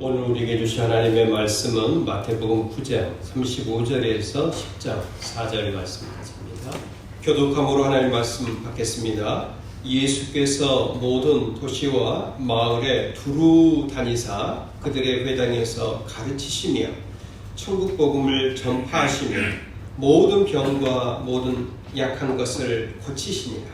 오늘 우리에게 주신 하나님의 말씀은 마태복음 9장 35절에서 10장 4절 말씀까지입니다. 교독함으로 하나님 말씀 받겠습니다. 예수께서 모든 도시와 마을에 두루 다니사 그들의 회당에서 가르치시며 천국 복음을 전파하시며 모든 병과 모든 약한 것을 고치시니라.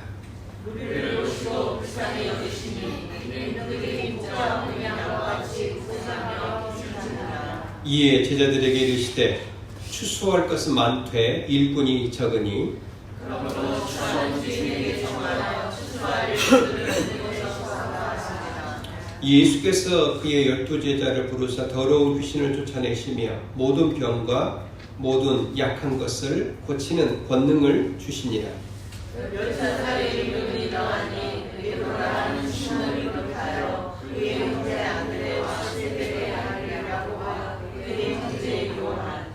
우리를 오시고 불쌍히 여기시니 이는 그들의 인자 음양과 같이 구원하며 주시니라. 이에 제자들에게 이르시되 추수할 것은 많되 일꾼이 적으니 그러므로 주는 주인에게 정하여 추수할 일꾼을 보내셔서 하시니라. 예수께서 그의 12제자를 부르사 더러운 귀신을 쫓아내시며 모든 병과 모든 약한 것을 고치는 권능을 주시니라. 몇 살의 일꾼이 나하니 그리로라는 신을 이룩하여 그의 형제 아들의 왕세대에 하리라고 그의 형제 요한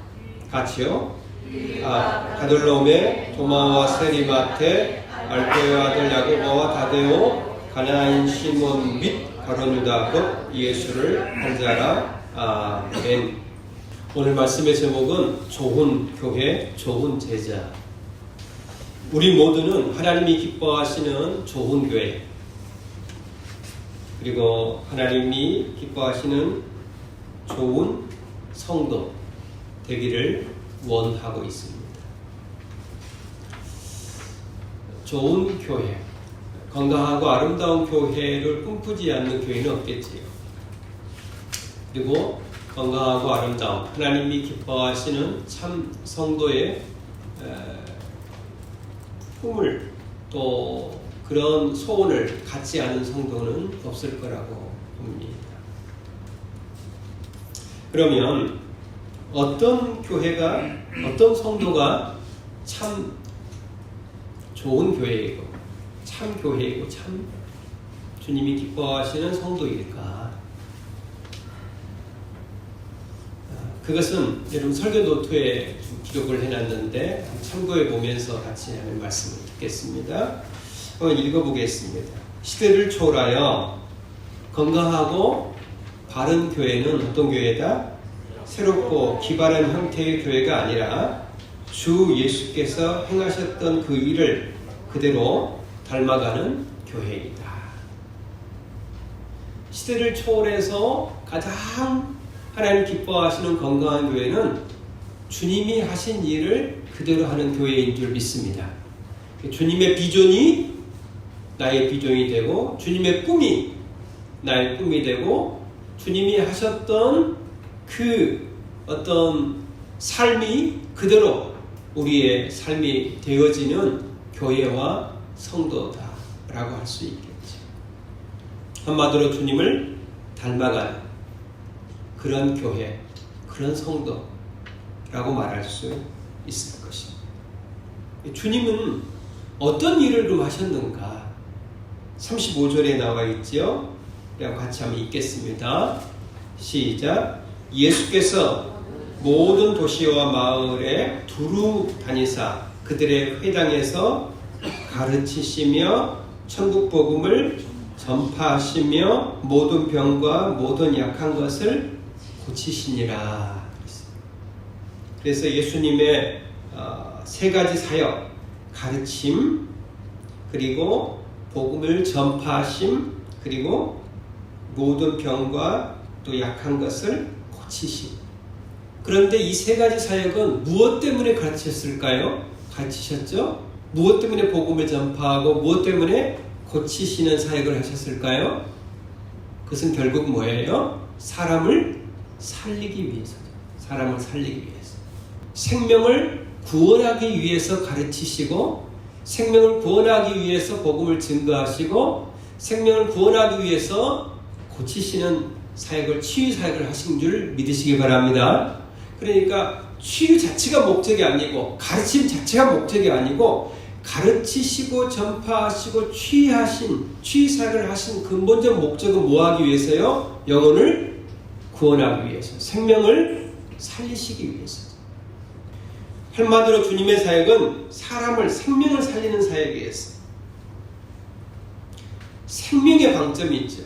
같이요. 가들나움의 도마와 세리마테 알페의 아들 야고보와 다데오 가나인 시몬 및 가룟 유다 곧 예수를 한 자라. 아멘. 오늘 말씀의 제목은 좋은 교회, 좋은 제자. 우리 모두는 하나님이 기뻐하시는 좋은 교회, 그리고 하나님이 기뻐하시는 좋은 성도 되기를 원하고 있습니다. 좋은 교회, 건강하고 아름다운 교회를 꿈꾸지 않는 교회는 없겠지요. 그리고 건강하고 아름다운 하나님이 기뻐하시는 참 성도의 꿈을 또 그런 소원을 갖지 않은 성도는 없을 거라고 봅니다. 그러면 어떤 교회가, 어떤 성도가 참 좋은 교회이고 참 교회이고 참 주님이 기뻐하시는 성도일까? 그것은 여러분 설교 노트에 기록을 해놨는데 참고해 보면서 같이 하는 말씀을 듣겠습니다. 한번 읽어보겠습니다. 시대를 초월하여 건강하고 바른 교회는 어떤 교회다? 새롭고 기발한 형태의 교회가 아니라 주 예수께서 행하셨던 그 일을 그대로 닮아가는 교회이다. 시대를 초월해서 가장 하나님 기뻐하시는 건강한 교회는 주님이 하신 일을 그대로 하는 교회인 줄 믿습니다. 주님의 비전이 나의 비전이 되고 주님의 꿈이 나의 꿈이 되고 주님이 하셨던 그 어떤 삶이 그대로 우리의 삶이 되어지는 교회와 성도다라고 할 수 있겠죠. 한마디로 주님을 닮아가는 그런 교회, 그런 성도라고 말할 수 있을 것입니다. 주님은 어떤 일을 좀 하셨는가? 35절에 나와 있지요. 같이 한번 읽겠습니다. 시작. 예수께서 모든 도시와 마을에 두루 다니사 그들의 회당에서 가르치시며 천국 복음을 전파하시며 모든 병과 모든 약한 것을 고치시니라. 그래서 예수님의 세 가지 사역, 가르침, 그리고 복음을 전파하심, 그리고 모든 병과 또 약한 것을 고치심. 그런데 이 세 가지 사역은 무엇 때문에 가르치셨을까요? 가르치셨죠? 무엇 때문에 복음을 전파하고 무엇 때문에 고치시는 사역을 하셨을까요? 그것은 결국 뭐예요? 사람을 살리기 위해서죠. 사람을 살리기 위해서. 생명을 구원하기 위해서 가르치시고 생명을 구원하기 위해서 복음을 증거하시고 생명을 구원하기 위해서 고치시는 사역을, 치유 사역을 하신 줄 믿으시기 바랍니다. 그러니까 치유 자체가 목적이 아니고 가르침 자체가 목적이 아니고 가르치시고 전파하시고 치유 사역을 하신 근본적 목적은 뭐하기 위해서요? 영혼을 구원하기 위해서, 생명을 살리시기 위해서. 한마디로 주님의 사역은 사람을, 생명을 살리는 사역이었어요. 생명의 방점이 있죠.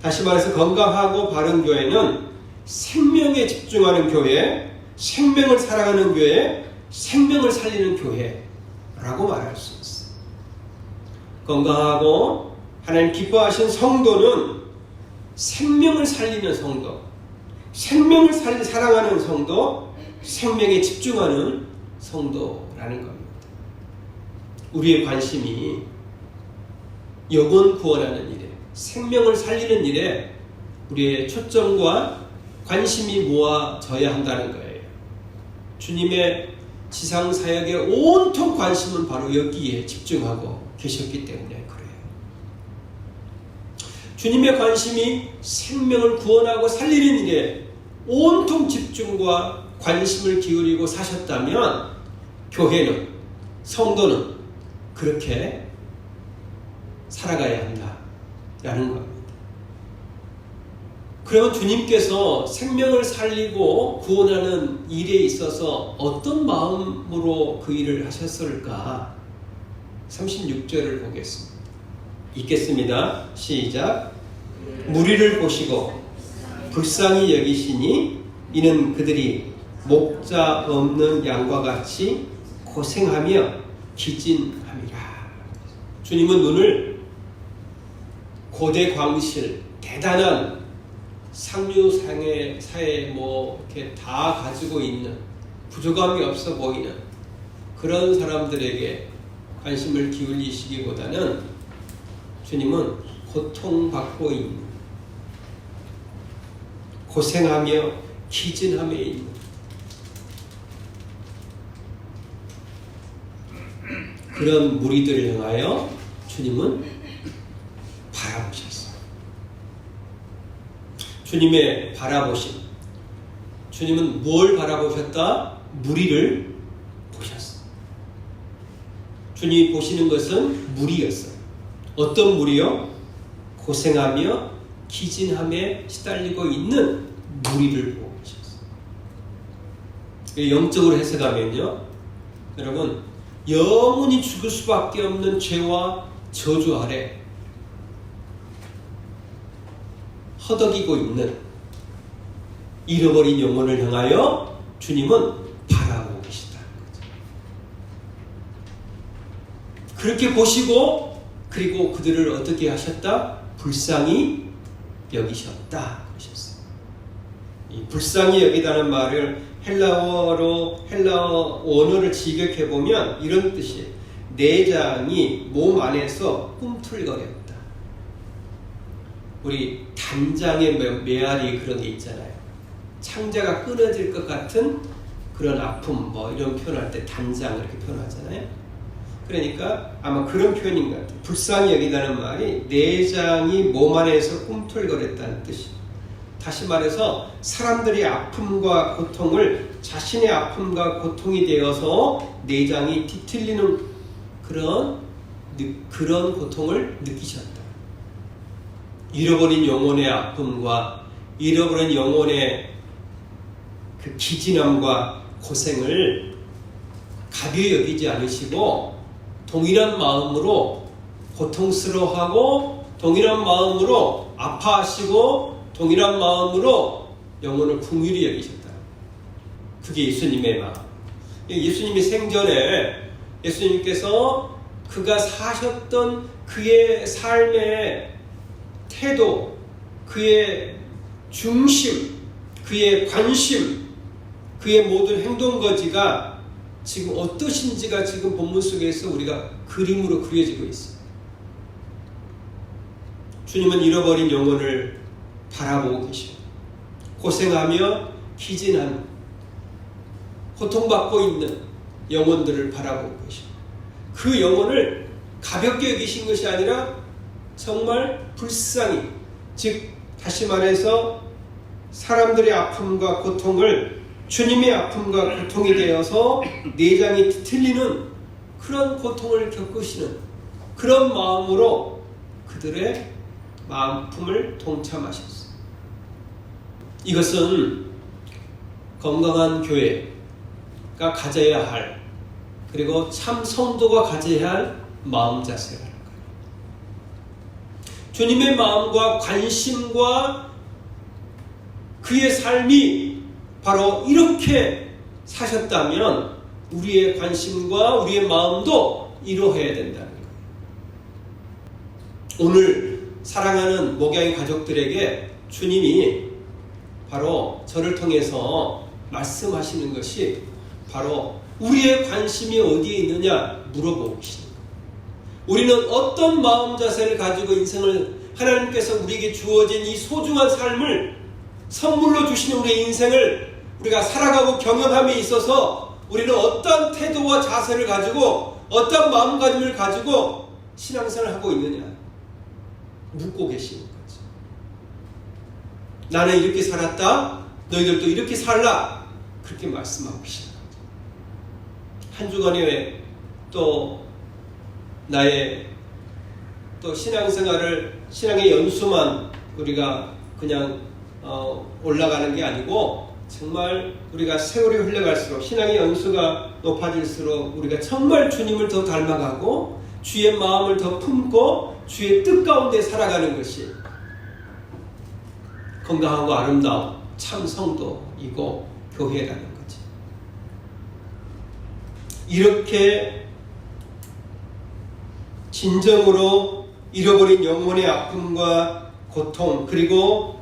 다시 말해서 건강하고 바른 교회는 생명에 집중하는 교회, 생명을 사랑하는 교회, 생명을 살리는 교회라고 말할 수 있어요. 건강하고 하나님 기뻐하신 성도는 생명을 살리는 성도, 생명을 사랑하는 성도, 생명에 집중하는 성도라는 겁니다. 우리의 관심이 영혼 구원하는 일에, 생명을 살리는 일에 우리의 초점과 관심이 모아져야 한다는 거예요. 주님의 지상 사역의 온통 관심은 바로 여기에 집중하고 계셨기 때문에 그래요. 주님의 관심이 생명을 구원하고 살리는 일에 온통 집중과 관심을 기울이고 사셨다면 교회는, 성도는 그렇게 살아가야 한다라는 겁니다. 그러면 주님께서 생명을 살리고 구원하는 일에 있어서 어떤 마음으로 그 일을 하셨을까? 36절을 보겠습니다. 읽겠습니다. 시작. 무리를 보시고 불쌍히 여기시니 이는 그들이 목자 없는 양과 같이 고생하며 기진함이라. 주님은 눈을 고대 광실, 대단한 상류상의 사회에 이렇게 다 가지고 있는, 부족함이 없어 보이는 그런 사람들에게 관심을 기울이시기보다는 주님은 고통받고 있는, 고생하며 기진함에 있는 그런 무리들을 향하여 주님은 바라보셨어요. 주님의 바라보심. 주님은 뭘 바라보셨다? 무리를 보셨어요. 주님이 보시는 것은 무리였어요. 어떤 무리요? 고생하며 기진함에 시달리고 있는 무리를 보고 계셨어요. 영적으로 해석하면요, 여러분, 영원히 죽을 수밖에 없는 죄와 저주 아래 허덕이고 있는 잃어버린 영혼을 향하여 주님은 바라보고 계시다는 거죠. 그렇게 보시고 그리고 그들을 어떻게 하셨다? 불쌍히 여기셨다 하셨어요. 이 불쌍히 여기다는 말을 헬라어 원어를 직역해 보면 이런 뜻이에요. 내장이 몸 안에서 꿈틀거렸다. 우리 단장의 메아리 그런 게 있잖아요. 창자가 끊어질 것 같은 그런 아픔, 이런 표현할 때 단장 이렇게 표현하잖아요. 그러니까 아마 그런 표현인 것 같아요. 불쌍히 여기다는 말이 내장이 몸 안에서 꿈틀거렸다는 뜻이에요. 다시 말해서 사람들의 아픔과 고통을 자신의 아픔과 고통이 되어서 내장이 뒤틀리는 그런 고통을 느끼셨다. 잃어버린 영혼의 아픔과 잃어버린 영혼의 그 기진함과 고생을 가벼이 여기지 않으시고 동일한 마음으로 고통스러워하고 동일한 마음으로 아파하시고 동일한 마음으로 영혼을 긍휼히 여기셨다. 그게 예수님의 마음. 예수님이 생전에 예수님께서 그가 사셨던 그의 삶의 태도, 그의 중심, 그의 관심, 그의 모든 행동거지가 지금 어떠신지가 지금 본문 속에서 우리가 그림으로 그려지고 있어요. 주님은 잃어버린 영혼을 바라보고 계셔. 고생하며 기진한, 고통받고 있는 영혼들을 바라보고 계셔. 그 영혼을 가볍게 여기신 것이 아니라 정말 불쌍히, 즉 다시 말해서 사람들의 아픔과 고통을 주님의 아픔과 고통이 되어서 내장이 뒤틀리는 그런 고통을 겪으시는 그런 마음으로 그들의 아픔을 동참하셨어요. 이것은 건강한 교회가 가져야 할, 그리고 참 성도가 가져야 할 마음 자세라는 거예요. 주님의 마음과 관심과 그의 삶이 바로 이렇게 사셨다면 우리의 관심과 우리의 마음도 이루어야 된다는 거예요. 오늘 사랑하는 목양의 가족들에게 주님이 바로 저를 통해서 말씀하시는 것이 바로 우리의 관심이 어디에 있느냐 물어보고 계십니다. 우리는 어떤 마음 자세를 가지고 인생을 하나님께서 우리에게 주어진 이 소중한 삶을 선물로 주시는 우리의 인생을 우리가 살아가고 경험함에 있어서 우리는 어떤 태도와 자세를 가지고 어떤 마음가짐을 가지고 신앙생활을 하고 있느냐 묻고 계시는 거죠. 나는 이렇게 살았다. 너희들도 이렇게 살라. 그렇게 말씀하고 계시는 거죠. 한 주간에 또 나의 또 신앙생활을 신앙의 연수만 우리가 그냥 올라가는 게 아니고 정말 우리가 세월이 흘러갈수록 신앙의 연수가 높아질수록 우리가 정말 주님을 더 닮아가고 주의 마음을 더 품고 주의 뜻 가운데 살아가는 것이 건강하고 아름다운 참 성도이고 교회라는 거지. 이렇게 진정으로 잃어버린 영혼의 아픔과 고통 그리고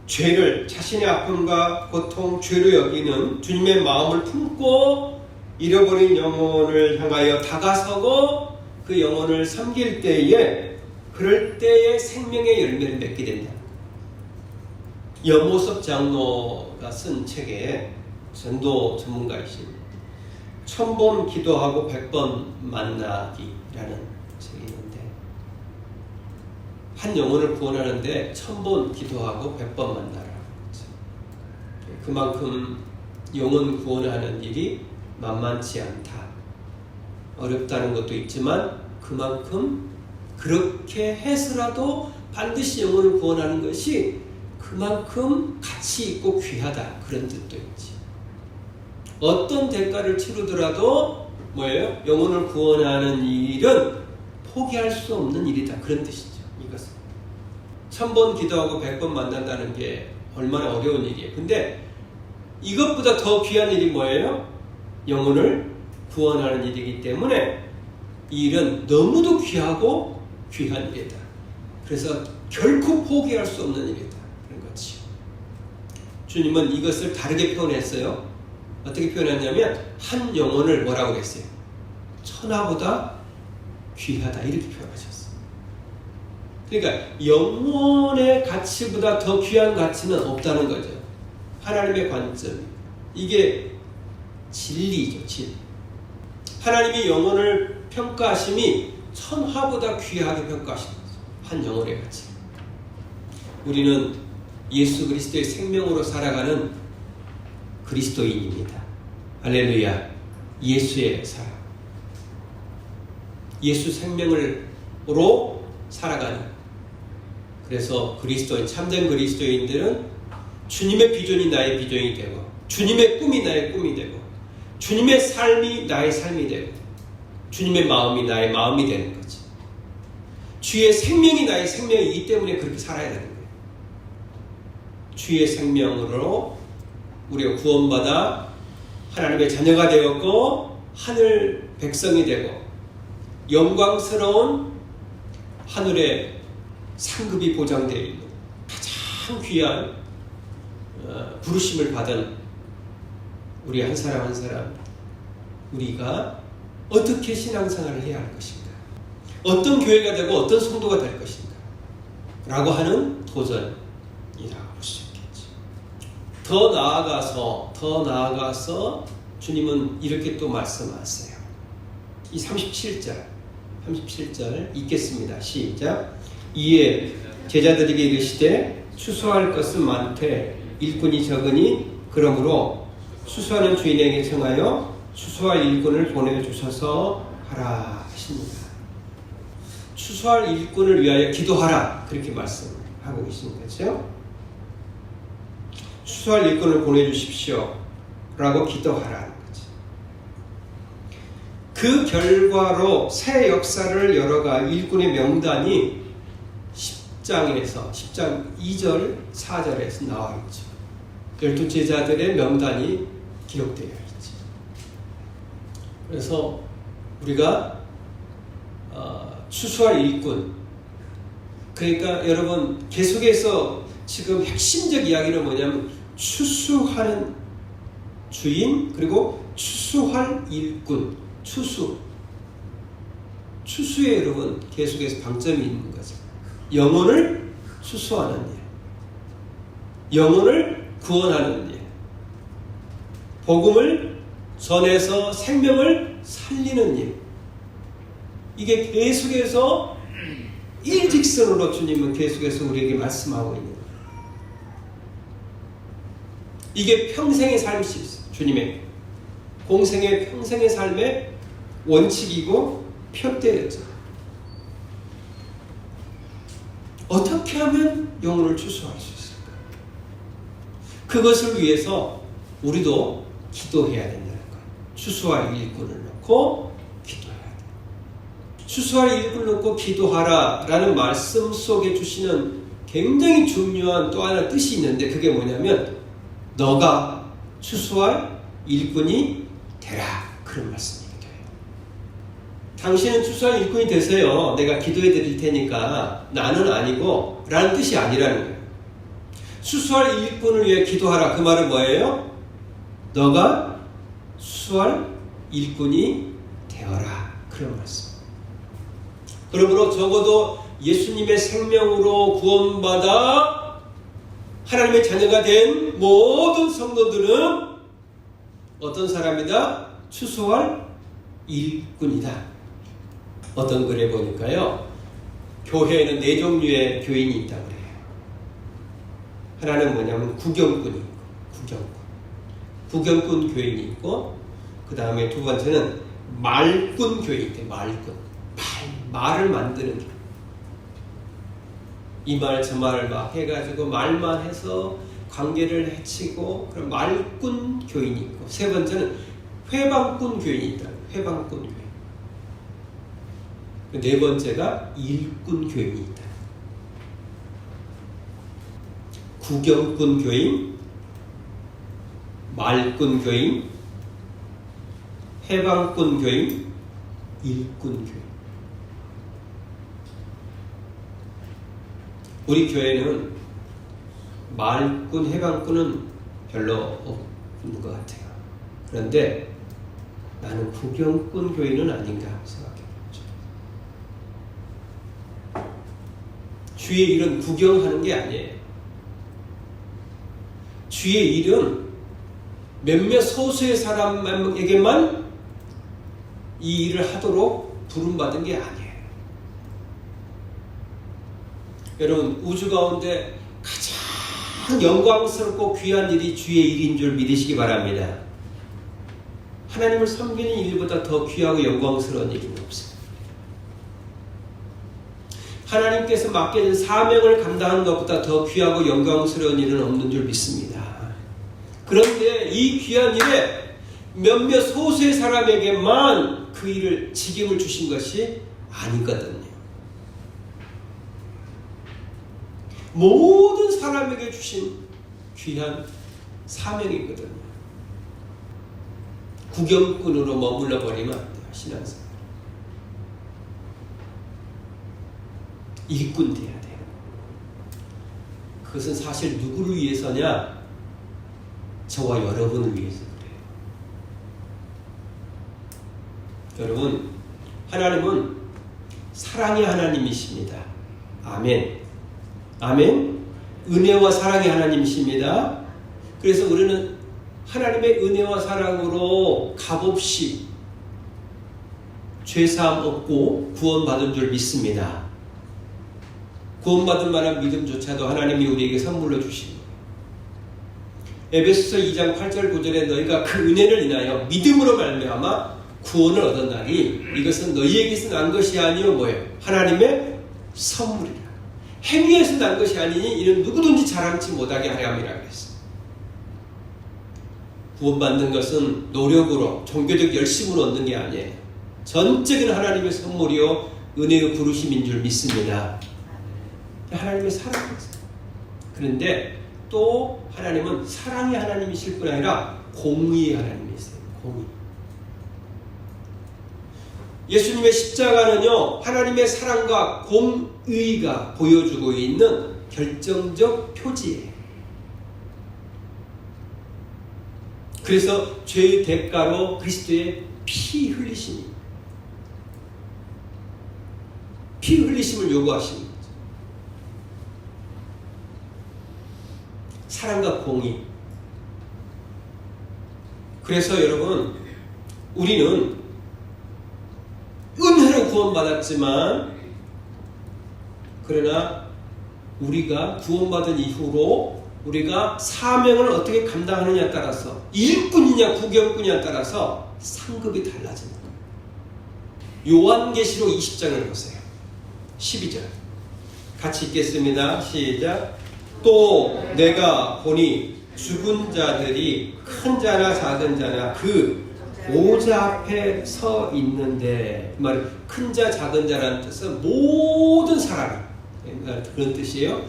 죄를 자신의 아픔과 고통, 죄로 여기는 주님의 마음을 품고 잃어버린 영혼을 향하여 다가서고 그 영혼을 섬길 때에 그럴 때에 생명의 열매를 맺게 된다. 염호섭 장로가 쓴 책에 전도 전문가이신 1000번 기도하고 100번 만나기라는 책이 있는데 한 영혼을 구원하는데 1000번 기도하고 100번 만나라. 그만큼 영혼 구원하는 일이 만만치 않다. 어렵다는 것도 있지만 그만큼 그렇게 해서라도 반드시 영혼을 구원하는 것이 그만큼 가치 있고 귀하다. 그런 뜻도 있지. 어떤 대가를 치르더라도 뭐예요? 영혼을 구원하는 일은 포기할 수 없는 일이다. 그런 뜻이죠. 이것은 1000번 기도하고 100번 만난다는 게 얼마나 어려운 일이에요. 근데 이것보다 더 귀한 일이 뭐예요? 영혼을 구원하는 일이기 때문에 이 일은 너무도 귀하고 귀한 일이다. 그래서 결코 포기할 수 없는 일이다. 그런 거지. 주님은 이것을 다르게 표현했어요. 어떻게 표현했냐면 한 영혼을 뭐라고 했어요? 천하보다 귀하다. 이렇게 표현하셨어요. 그러니까 영혼의 가치보다 더 귀한 가치는 없다는 거죠. 하나님의 관점. 이게 진리죠. 진리. 하나님이 영혼을 평가하심이 천하보다 귀하게 평가하시는 거죠. 한 영혼의 가치. 우리는 예수 그리스도의 생명으로 살아가는 그리스도인입니다. 할렐루야. 예수의 사랑. 예수 생명으로 살아가는. 그래서 그리스도인, 참된 그리스도인들은 주님의 비전이 나의 비전이 되고 주님의 꿈이 나의 꿈이 되고 주님의 삶이 나의 삶이 되고 주님의 마음이 나의 마음이 되는 거지. 주의 생명이 나의 생명이기 때문에 그렇게 살아야 되는 거예요. 주의 생명으로 우리가 구원받아 하나님의 자녀가 되었고 하늘 백성이 되고 영광스러운 하늘의 상급이 보장되어 있는 가장 귀한 부르심을 받은 우리 한 사람 한 사람 우리가 어떻게 신앙생활을 해야 할 것인가, 어떤 교회가 되고 어떤 성도가 될 것인가 라고 하는 도전이라고 볼 수 있겠죠. 더 나아가서 주님은 이렇게 또 말씀하세요. 이 37절 읽겠습니다. 시작. 이에 제자들에게 이르시되 추수할 것은 많되 일꾼이 적으니 그러므로 추수하는 주인에게 청하여 추수할 일꾼을 보내주셔서 하라 하십니다. 추수할 일꾼을 위하여 기도하라 그렇게 말씀하고 계시는 거죠. 추수할 일꾼을 보내주십시오 라고 기도하라는 거죠. 그 결과로 새 역사를 열어가 일꾼의 명단이 10장 2절 4절에서 나와 있죠. 12 제자들의 명단이 기록되어 있죠. 그래서 우리가 추수할 일꾼, 그러니까 여러분 계속해서 지금 핵심적 이야기는 뭐냐면 추수하는 주인 그리고 추수할 일꾼, 추수에 여러분 계속해서 방점이 있는 거죠. 영혼을 추수하는 일, 영혼을 구원하는 일, 복음을 전해서 생명을 살리는 일, 이게 계속해서 일직선으로 주님은 계속해서 우리에게 말씀하고 있는 거예요. 이게 평생의 삶이시죠. 주님의 공생의 평생의 삶의 원칙이고 표대였죠. 어떻게 하면 영혼을 추수할 수 있을까? 그것을 위해서 우리도 기도해야 된다는 거예요. 추수할 일꾼을 놓고 기도해야 돼. 추수할 일꾼을 놓고 기도하라 라는 말씀 속에 주시는 굉장히 중요한 또 하나 뜻이 있는데, 그게 뭐냐면 너가 추수할 일꾼이 되라, 그런 말씀이기도 해요. 당신은 추수할 일꾼이 되세요. 내가 기도해 드릴 테니까. 나는 아니고 라는 뜻이 아니라는 거예요. 추수할 일꾼을 위해 기도하라, 그 말은 뭐예요? 너가 추수할 일꾼이 되어라, 그런 말씀. 그러므로 적어도 예수님의 생명으로 구원받아 하나님의 자녀가 된 모든 성도들은 어떤 사람이다? 추수할 일꾼이다. 어떤 글에 보니까요, 교회에는 4종류의 교인이 있다고 그래요. 하나는 뭐냐면 구경꾼이 있고, 구경꾼 교인이 있고, 그 다음에 두 번째는 말꾼 교인이 있대요. 말을 만드는 게. 이 말 저 말을 막 해가지고 말만 해서 관계를 해치고, 그런 말꾼 교인이 있고, 세 번째는 회방꾼 교인이 있다. 회방꾼 교인. 네 번째가 일꾼 교인이 있다. 구경꾼 교인, 말꾼 교인, 회방꾼 교인, 일꾼 교인. 우리 교회는 말꾼, 해방꾼은 별로 없는 것 같아요. 그런데 나는 구경꾼 교인은 아닌가 생각해 보죠. 주의 일은 구경하는 게 아니에요. 주의 일은 몇몇 소수의 사람에게만 이 일을 하도록 부름받은 게 아니에요. 여러분, 우주 가운데 가장 영광스럽고 귀한 일이 주의 일인 줄 믿으시기 바랍니다. 하나님을 섬기는 일보다 더 귀하고 영광스러운 일은 없어요. 하나님께서 맡겨진 사명을 감당하는 것보다 더 귀하고 영광스러운 일은 없는 줄 믿습니다. 그런데 이 귀한 일에 몇몇 소수의 사람에게만 그 일을 직임을 주신 것이 아니거든요. 모든 사람에게 주신 귀한 사명이거든요. 구경꾼으로 머물러 버리면 안 돼요. 신앙생활. 일꾼 돼야 돼요. 그것은 사실 누구를 위해서냐? 저와 여러분을 위해서 그래요. 여러분, 하나님은 사랑의 하나님이십니다. 아멘. 아멘. 은혜와 사랑의 하나님이십니다. 그래서 우리는 하나님의 은혜와 사랑으로 값없이 죄사함 얻고 구원받은 줄 믿습니다. 구원받을 만한 믿음조차도 하나님이 우리에게 선물로 주신 거예요. 에베소서 2장 8절 9절에 너희가 그 은혜를 인하여 믿음으로 말미암아 구원을 얻었나니 이것은 너희에게서 난 것이 아니요 뭐예요? 하나님의 선물이라. 행위에서 난 것이 아니니 이는 누구든지 자랑치 못하게 하려 함이라 그랬어요. 구원받는 것은 노력으로 종교적 열심으로 얻는 게 아니에요. 전적인 하나님의 선물이요 은혜의 부르심인 줄 믿습니다. 하나님의 사랑이 있어요. 그런데 또 하나님은 사랑의 하나님이실 뿐 아니라 공의의 하나님이세요. 공의. 예수님의 십자가는요, 하나님의 사랑과 공의가 보여주고 있는 결정적 표지예요. 그래서 죄의 대가로 그리스도의 피 흘리심이, 피 흘리심을 요구하시는 거죠. 사랑과 공의. 그래서 여러분, 우리는 은혜로 구원받았지만, 그러나 우리가 구원받은 이후로 우리가 사명을 어떻게 감당하느냐에 따라서, 일꾼이냐 구경꾼이냐에 따라서 상급이 달라지는 거예요. 요한계시록 20장을 보세요. 12절 같이 읽겠습니다. 시작. 또 내가 보니 죽은 자들이 큰 자나 작은 자나 그 보좌 앞에 서 있는데, 큰 자 작은 자라는 뜻은 모든 사람이, 그런 뜻이에요.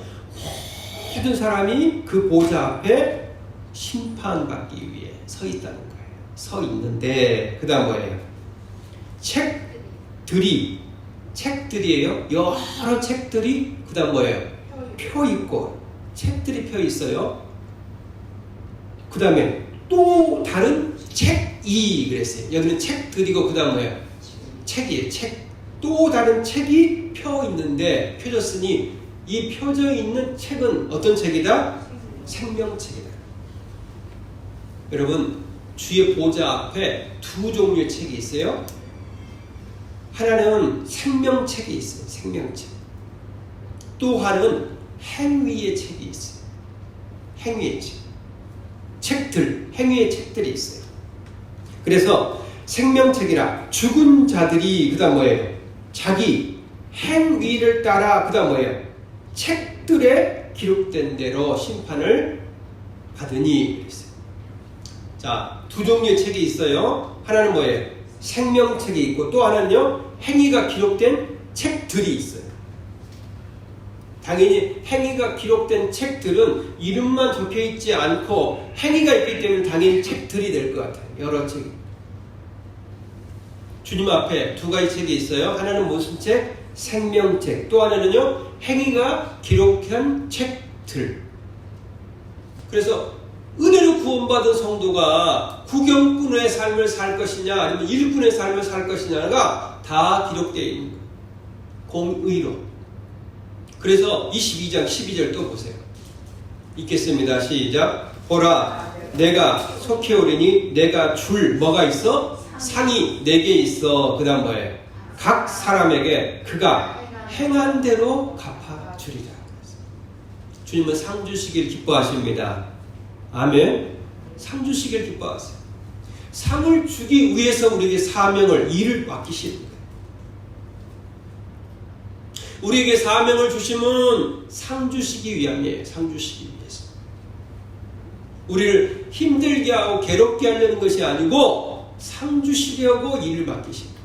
모든 사람이 그 보좌 앞에 심판받기 위해 서 있다는 거예요. 서 있는데, 그 다음 뭐예요? 책들이에요. 여러 책들이, 그 다음 뭐예요? 펴 있고, 책들이 펴 있어요. 그 다음에 또 다른 책이 그랬어요. 여기는 책들이고, 그 다음 뭐예요? 책이에요. 책. 또 다른 책이 펴 있는데, 펴졌으니 이 펴져 있는 책은 어떤 책이다? 생명책이다. 여러분, 주의 보좌 앞에 두 종류의 책이 있어요. 하나는 생명책이 있어요. 생명책. 또 하나는 행위의 책이 있어요. 행위의 책. 책들, 행위의 책들이 있어요. 그래서 생명책이라 죽은 자들이, 그 다음 뭐예요? 자기 행위를 따라, 그 다음 뭐예요? 책들에 기록된 대로 심판을 받으니 그랬어요. 자, 두 종류의 책이 있어요. 하나는 뭐예요? 생명책이 있고, 또 하나는요, 행위가 기록된 책들이 있어요. 당연히 행위가 기록된 책들은 이름만 적혀있지 않고 행위가 있기 때문에 당연히 책들이 될 것 같아요. 여러 책이. 주님 앞에 두 가지 책이 있어요. 하나는 무슨 책? 생명책. 또 하나는요, 행위가 기록한 책들. 그래서 은혜로 구원받은 성도가 구경꾼의 삶을 살 것이냐 아니면 일꾼의 삶을 살 것이냐가 다 기록되어 있는 거예요. 공의로. 그래서 22장 12절 또 보세요. 읽겠습니다. 시작. 보라, 내가 속히 오리니 내가 줄 뭐가 있어? 상이 4개 있어. 그 다음 뭐예요? 각 사람에게 그가 행한 대로 갚아주리라. 주님은 상 주시길 기뻐하십니다. 아멘. 상 주시길 기뻐하세요. 상을 주기 위해서 우리에게 사명을, 일을 맡기시는 거예요. 우리에게 사명을 주시면 상 주시기 위함이에요. 상 주시기 위해서. 우리를 힘들게 하고 괴롭게 하려는 것이 아니고 상 주시려고 일을 맡기십니다.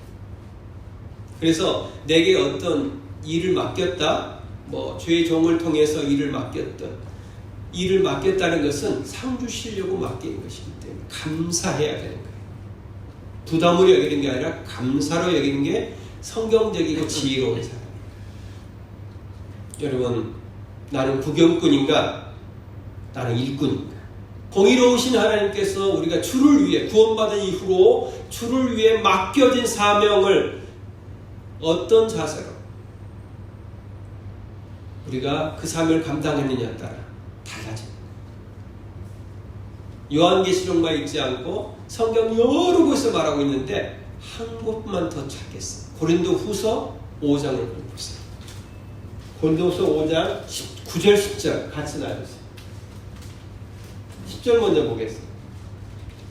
그래서 내게 어떤 일을 맡겼다, 주의 종을 통해서 일을 맡겼다는 것은 상 주시려고 맡기는 것이기 때문에 감사해야 되는 거예요. 부담으로 여기는 게 아니라 감사로 여기는 게 성경적이고 지혜로운 사람이에요. 여러분, 나는 구경꾼인가? 나는 일꾼인가? 공의로우신 하나님께서 우리가 주를 위해, 구원받은 이후로 주를 위해 맡겨진 사명을 어떤 자세로 우리가 그 사명을 감당했느냐에 따라 달라집니다. 요한계시록만 읽지 않고 성경 여러 곳에서 말하고 있는데 한 곳만 더 찾겠습니다. 고린도후서 5장을 보세요. 고린도후서 5장 9절 10절 같이 나누세요. 10절 먼저 보겠습니다.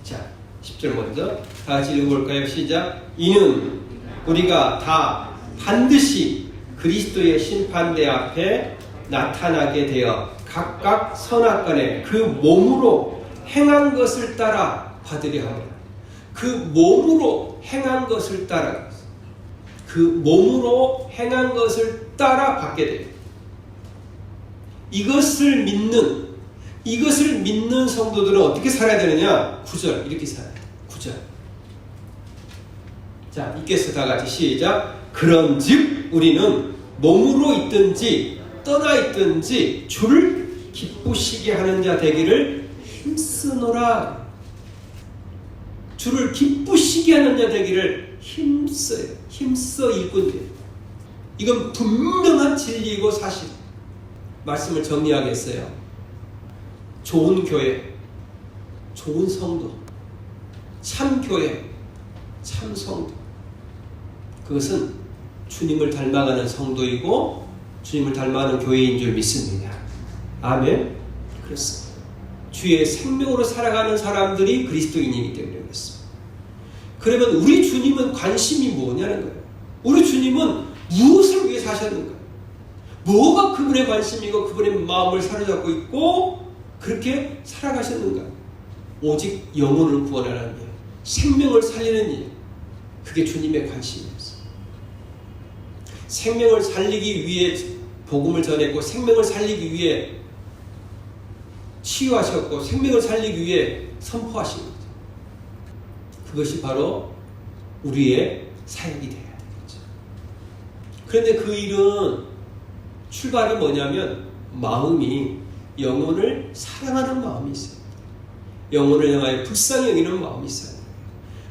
자, 10절 먼저 다 같이 읽어볼까요? 시작. 이는 우리가 다 반드시 그리스도의 심판대 앞에 나타나게 되어 각각 선악간에 그 몸으로 행한 것을 따라 받으려 합니다. 그 몸으로 행한 것을 따라, 그 몸으로 행한 것을 따라 받게 돼요. 이것을 믿는 성도들은 어떻게 살아야 되느냐? 9절 이렇게 살아야 돼. 9절. 자, 읽겠어 다 같이 시작. 그런즉 우리는 몸으로 있든지 떠나 있든지 주를 기쁘시게 하는 자 되기를 힘쓰노라. 주를 기쁘시게 하는 자 되기를 힘써요. 힘써 일꾼들. 이건 분명한 진리이고 사실. 말씀을 정리하겠어요. 좋은 교회, 좋은 성도, 참 교회, 참 성도. 그것은 주님을 닮아가는 성도이고 주님을 닮아가는 교회인 줄 믿습니다. 아멘. 그렇습니다. 주의 생명으로 살아가는 사람들이 그리스도인이기 때문에 그렇습니다. 그러면 우리 주님은 관심이 뭐냐는 거예요. 우리 주님은 무엇을 위해 사셨는가? 뭐가 그분의 관심이고 그분의 마음을 사로잡고 있고 그렇게 살아가셨는가? 오직 영혼을 구원하는 일, 생명을 살리는 일, 그게 주님의 관심이었어요. 생명을 살리기 위해 복음을 전했고 생명을 살리기 위해 치유하셨고 생명을 살리기 위해 선포하신 거죠. 그것이 바로 우리의 사역이 되어야 되겠죠. 그런데 그 일은 출발이 뭐냐면 마음이 영혼을 사랑하는 마음이 있어요. 영혼을 향하여 불쌍히 여기는 마음이 있어요.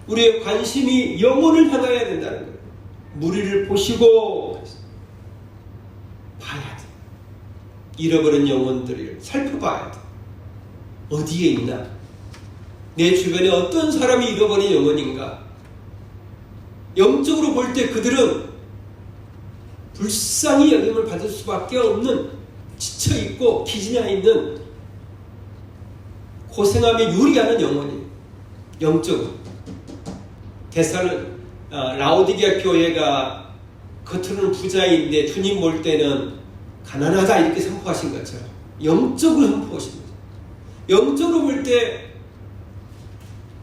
우리의 관심이 영혼을 향하여야 된다는 거예요. 무리를 보시고 봐야 돼. 잃어버린 영혼들을 살펴봐야 돼. 어디에 있나? 내 주변에 어떤 사람이 잃어버린 영혼인가? 영적으로 볼 때 그들은 불쌍히 여김을 받을 수밖에 없는 지쳐있고 기진해 있는 고생하며 유리하는 영혼이에요. 영적으로. 라오디게아 교회가 겉으로는 부자인데 주님 볼 때는 가난하다 이렇게 선포하신 것처럼 영적으로 선포하신 거죠. 영적으로 볼 때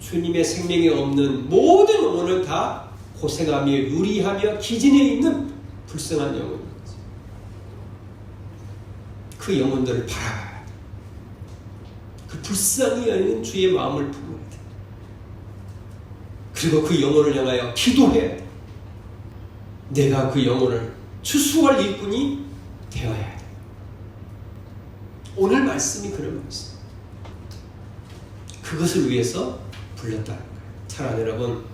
주님의 생명이 없는 모든 영혼을 다 고생하며 유리하며 기진해 있는 불쌍한 영혼인 거죠. 그 영혼들을 바라봐야 돼. 그 불쌍히 여기는 주의 마음을 품어야 돼. 그리고 그 영혼을 향하여 기도해야 돼. 내가 그 영혼을 추수할 일꾼이 되어야 돼. 오늘 말씀이 그런 말씀. 그것을 위해서 불렀다는 거예요. 사랑하는 여러분,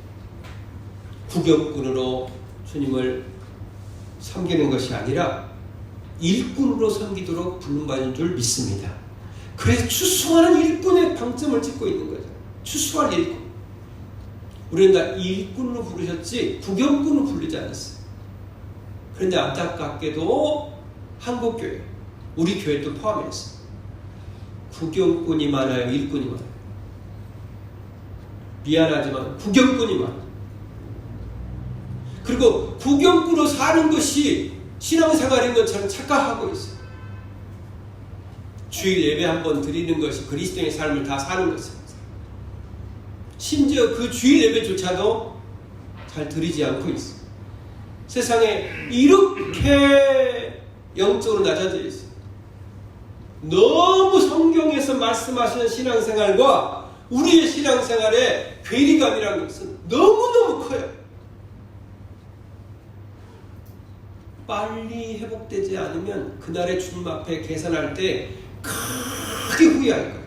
구경꾼으로 주님을 섬기는 것이 아니라 일꾼으로 섬기도록 부름받은 줄 믿습니다. 그래서 추수하는 일꾼의 방점을 찍고 있는 거죠. 추수할 일꾼. 우리는 다 일꾼으로 부르셨지 구경꾼으로 부르지 않았어요. 그런데 안타깝게도 한국교회, 우리 교회도 포함해서 구경꾼이 많아요, 일꾼이 많아요. 미안하지만 구경꾼이 많아요. 그리고 구경꾼으로 사는 것이 신앙생활인 것처럼 착각하고 있어요. 주일 예배 한번 드리는 것이 그리스도의 삶을 다 사는 것입니다. 심지어 그 주일 예배조차도 잘 드리지 않고 있어요. 세상에 이렇게 영적으로 낮아져 있어요. 너무 성경에서 말씀하시는 신앙생활과 우리의 신앙생활의 괴리감이라는 것은 너무너무 커요. 빨리 회복되지 않으면 그날의 주님 앞에 계산할 때 크게 후회할 거예요.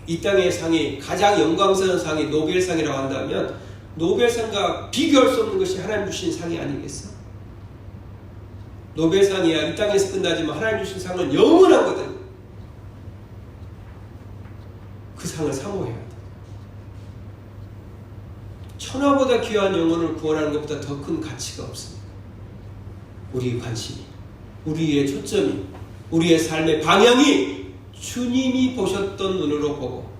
이 땅의 상이 가장 영광스러운 상이 노벨상이라고 한다면 노벨상과 비교할 수 없는 것이 하나님 주신 상이 아니겠어? 노벨상이야 이 땅에서 끝나지만 하나님 주신 상은 영원하거든. 그 상을 사모해야 돼. 천하보다 귀한 영혼을 구원하는 것보다 더 큰 가치가 없습니다. 우리의 관심이, 우리의 초점이, 우리의 삶의 방향이 주님이 보셨던 눈으로 보고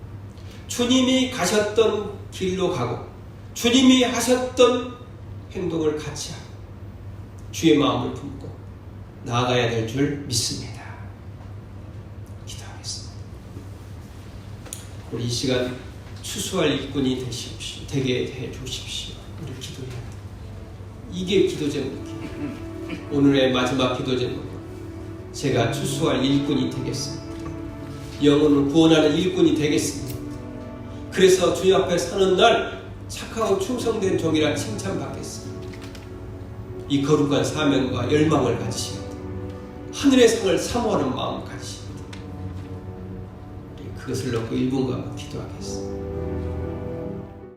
주님이 가셨던 길로 가고 주님이 하셨던 행동을 같이 하고 주의 마음을 품고 나아가야 될 줄 믿습니다. 기도하겠습니다. 우리 이 시간 추수할 일꾼이 되게 해 주십시오. 우리 기도해야 돼. 이게 기도 제목이에요. 오늘의 마지막 기도 제목, 제가 추수할 일꾼이 되겠습니다. 영혼을 구원하는 일꾼이 되겠습니다. 그래서 주님 앞에 서는 날 착하고 충성된 종이라 칭찬받겠습니다. 이 거룩한 사명과 열망을 가지십니다. 하늘의 상을 사모하는 마음 가지십니다. 그것을 놓고 1분간 기도하겠습니다.